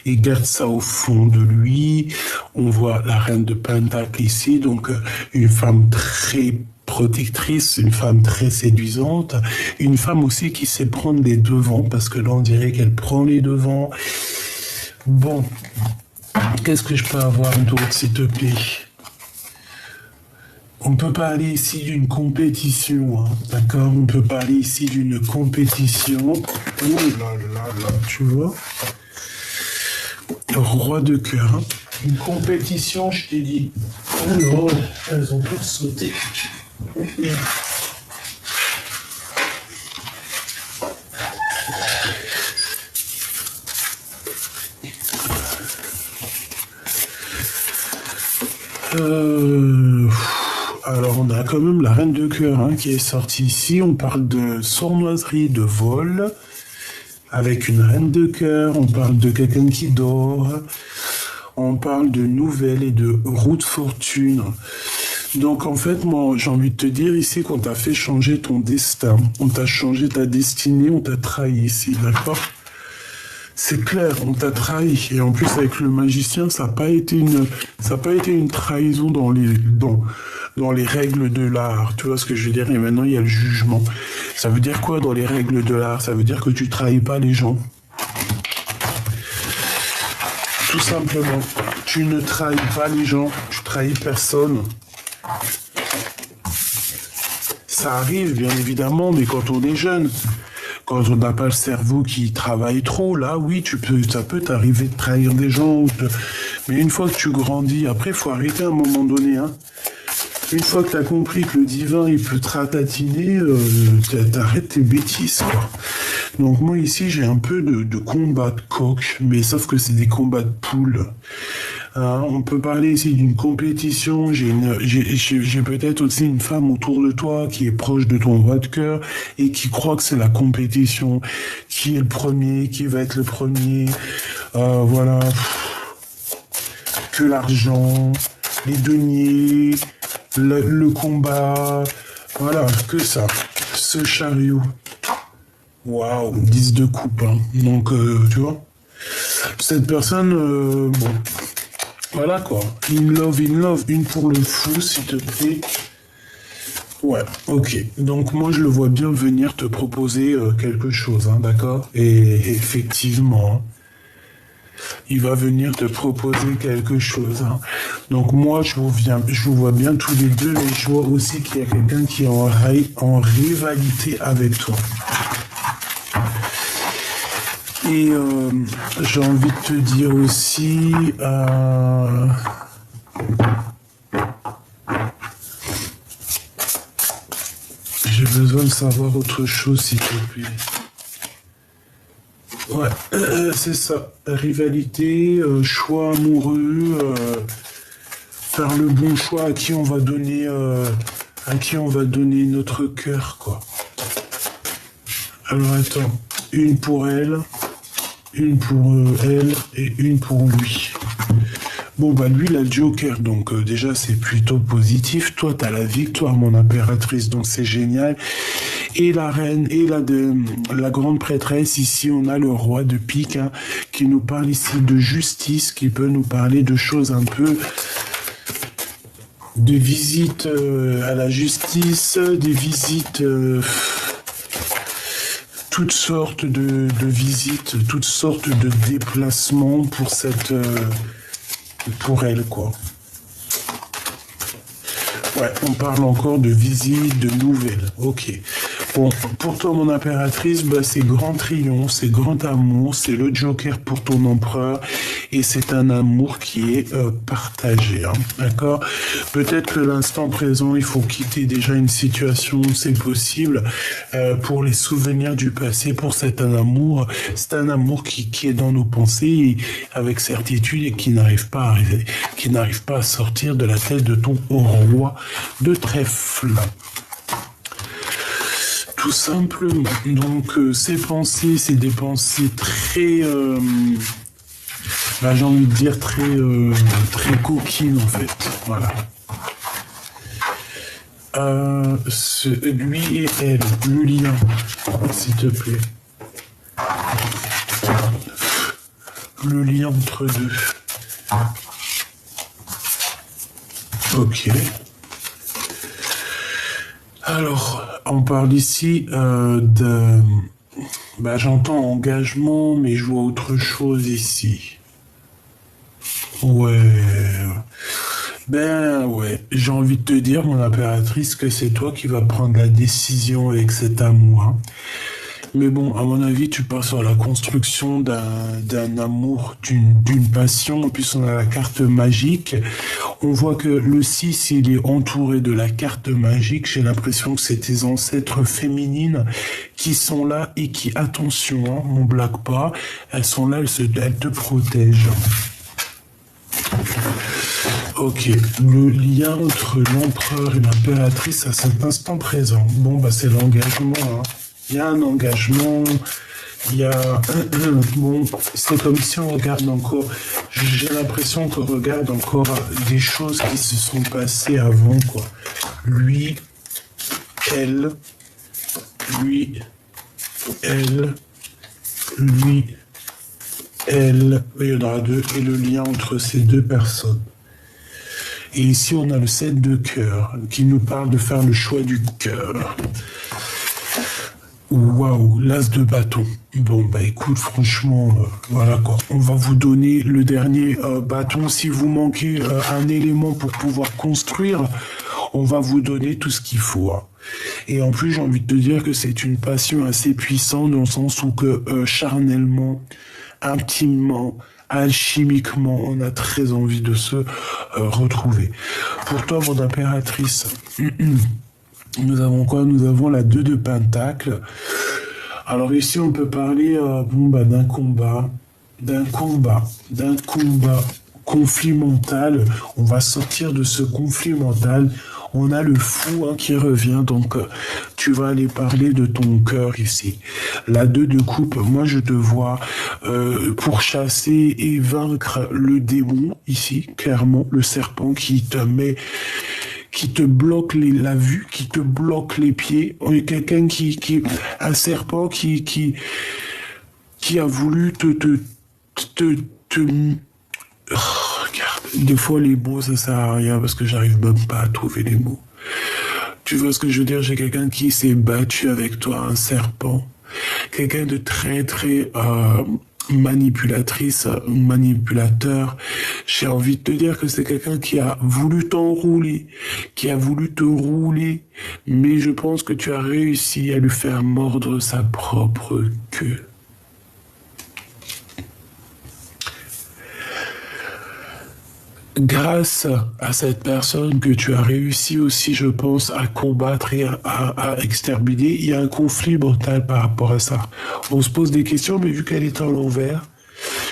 il garde ça au fond de lui. On voit la reine de Pentacle ici, donc une femme très protectrice, une femme très séduisante, une femme aussi qui sait prendre les devants, parce que là on dirait qu'elle prend les devants. Bon, qu'est-ce que je peux avoir d'autre, s'il te plaît? On ne peut pas aller ici d'une compétition, hein, d'accord? On ne peut pas aller ici d'une compétition. Oh là là là, tu vois? Le roi de cœur, hein. Une compétition, je t'ai dit. Oh, elles ont toutes sauté. Alors on a quand même la reine de cœur, hein, qui est sortie ici. On parle de sournoiserie, de vol, avec une reine de cœur. On parle de quelqu'un qui dort. On parle de nouvelles et de roue de fortune. Donc en fait, moi j'ai envie de te dire ici qu'on t'a fait changer ton destin. On t'a changé ta destinée, on t'a trahi ici, d'accord? C'est clair, on t'a trahi. Et en plus, avec le magicien, ça n'a pas été une trahison dans les règles de l'art. Tu vois ce que je veux dire? Et maintenant, il y a le jugement. Ça veut dire quoi dans les règles de l'art? Ça veut dire que tu trahis pas les gens. Tout simplement. Tu ne trahis pas les gens, tu trahis personne. Ça arrive, bien évidemment, mais quand on est jeune, quand on n'a pas le cerveau qui travaille trop, là, oui, ça peut t'arriver de trahir des gens. Mais une fois que tu grandis, après, il faut arrêter à un moment donné. Hein. Une fois que tu as compris que le divin, il peut te ratatiner, t'arrêtes tes bêtises, quoi. Donc moi, ici, j'ai un peu de combat de coq, mais sauf que c'est des combats de poules. On peut parler ici d'une compétition. J'ai peut-être aussi une femme autour de toi qui est proche de ton roi de cœur et qui croit que c'est la compétition. Qui est le premier, qui va être le premier. Voilà. Que l'argent, les deniers, le combat. Voilà, que ça. Ce chariot. Waouh, 10 de coupe. Hein. Donc, tu vois. Cette personne, bon. Voilà quoi, in love, une pour le fou s'il te plaît. Ouais, ok. Donc moi je le vois bien venir te proposer quelque chose, hein, d'accord. Et effectivement, hein, il va venir te proposer quelque chose. Hein. Donc moi je vous vois bien tous les deux, mais je vois aussi qu'il y a quelqu'un qui est en rivalité avec toi. Et j'ai envie de te dire aussi, j'ai besoin de savoir autre chose, s'il te plaît. Ouais, c'est ça. Rivalité, choix amoureux, faire le bon choix à qui on va donner notre cœur, quoi. Alors attends, une pour elle. Une pour elle et une pour lui. Bon, bah lui, il a le Joker, donc déjà, c'est plutôt positif. Toi, t'as la victoire, mon impératrice, donc c'est génial. Et la reine et la grande prêtresse, ici, on a le roi de pique, hein, qui nous parle ici de justice, qui peut nous parler de choses un peu... de visites à la justice, des visites... toutes sortes de visites, toutes sortes de déplacements pour elle, quoi. Ouais, on parle encore de visites, de nouvelles. Ok. Bon, pour toi, mon impératrice, bah, c'est grand triomphe, c'est grand amour, c'est le Joker pour ton empereur, et c'est un amour qui est partagé, hein, d'accord? Peut-être que l'instant présent, il faut quitter déjà une situation, c'est possible, pour les souvenirs du passé, pour c'est un amour qui est dans nos pensées, avec certitude, et qui n'arrive pas à sortir de la tête de ton roi de trèfle. Tout simplement. Donc, ces pensées, c'est des pensées très, j'ai envie de dire très coquines en fait. Voilà. Lui et elle, le lien, s'il te plaît. Le lien entre deux. Ok. Alors, on parle ici j'entends engagement, mais je vois autre chose ici. Ouais. Ouais, j'ai envie de te dire, mon impératrice, que c'est toi qui vas prendre la décision avec cet amour. Hein. Mais bon, à mon avis, tu pars sur la construction d'un amour, d'une passion. En plus, on a la carte magique. On voit que le 6, il est entouré de la carte magique. J'ai l'impression que c'est tes ancêtres féminines qui sont là et qui, attention, hein, on blague pas, elles sont là, elles te protègent. Ok, le lien entre l'empereur et l'impératrice à cet instant présent. Bon, bah c'est l'engagement, hein. Il y a un engagement, il y a... Bon, c'est comme si on regarde encore... J'ai l'impression qu'on regarde encore des choses qui se sont passées avant, quoi. Lui, elle, lui, elle, lui, elle... Il y en aura deux, et le lien entre ces deux personnes. Et ici, on a le 7 de cœur, qui nous parle de faire le choix du cœur. Waouh, l'as de bâton. Bon, bah écoute, franchement, voilà quoi. On va vous donner le dernier bâton. Si vous manquez un élément pour pouvoir construire, on va vous donner tout ce qu'il faut, hein. Et en plus, j'ai envie de te dire que c'est une passion assez puissante dans le sens où que charnellement, intimement, alchimiquement, on a très envie de se retrouver. Pour toi, mon impératrice, nous avons quoi? Nous avons la 2 de Pentacle. Alors ici, on peut parler bon, bah, d'un combat, conflit mental. On va sortir de ce conflit mental. On a le fou hein, qui revient, donc tu vas aller parler de ton cœur ici. La 2 de coupe, moi je te vois pour chasser et vaincre le démon ici, clairement, le serpent qui te bloque la vue, qui te bloque les pieds. Quelqu'un un serpent qui a voulu te. Oh, regarde, des fois les mots ça sert à rien parce que j'arrive même pas à trouver les mots. Tu vois ce que je veux dire? J'ai quelqu'un qui s'est battu avec toi, un serpent. Quelqu'un de très très manipulatrice, manipulateur. J'ai envie de te dire que c'est quelqu'un qui a voulu t'enrouler, qui a voulu te rouler, mais je pense que tu as réussi à lui faire mordre sa propre queue. Grâce à cette personne que tu as réussi aussi, je pense, à combattre et à exterminer, il y a un conflit mental par rapport à ça. On se pose des questions, mais vu qu'elle est en l'envers,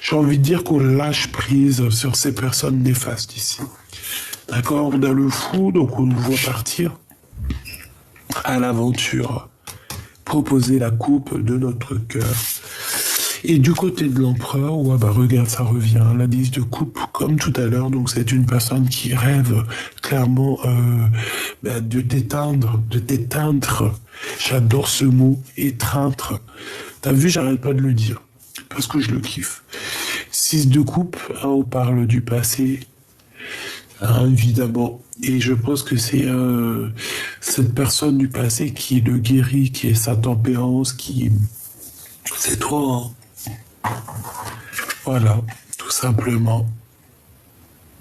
j'ai envie de dire qu'on lâche prise sur ces personnes néfastes ici. D'accord? On a le fou, donc on nous voit partir à l'aventure, proposer la coupe de notre cœur. Et du côté de l'empereur, ouais, bah regarde, ça revient. La 10 de coupe, comme tout à l'heure, donc c'est une personne qui rêve clairement bah, de t'éteindre, de t'éteindre. J'adore ce mot, étreindre. T'as vu, j'arrête pas de le dire, parce que je le kiffe. 6 de coupe, hein, on parle du passé, hein, évidemment. Et je pense que c'est cette personne du passé qui le guérit, qui est sa tempérance, qui... C'est toi, hein. Voilà, tout simplement.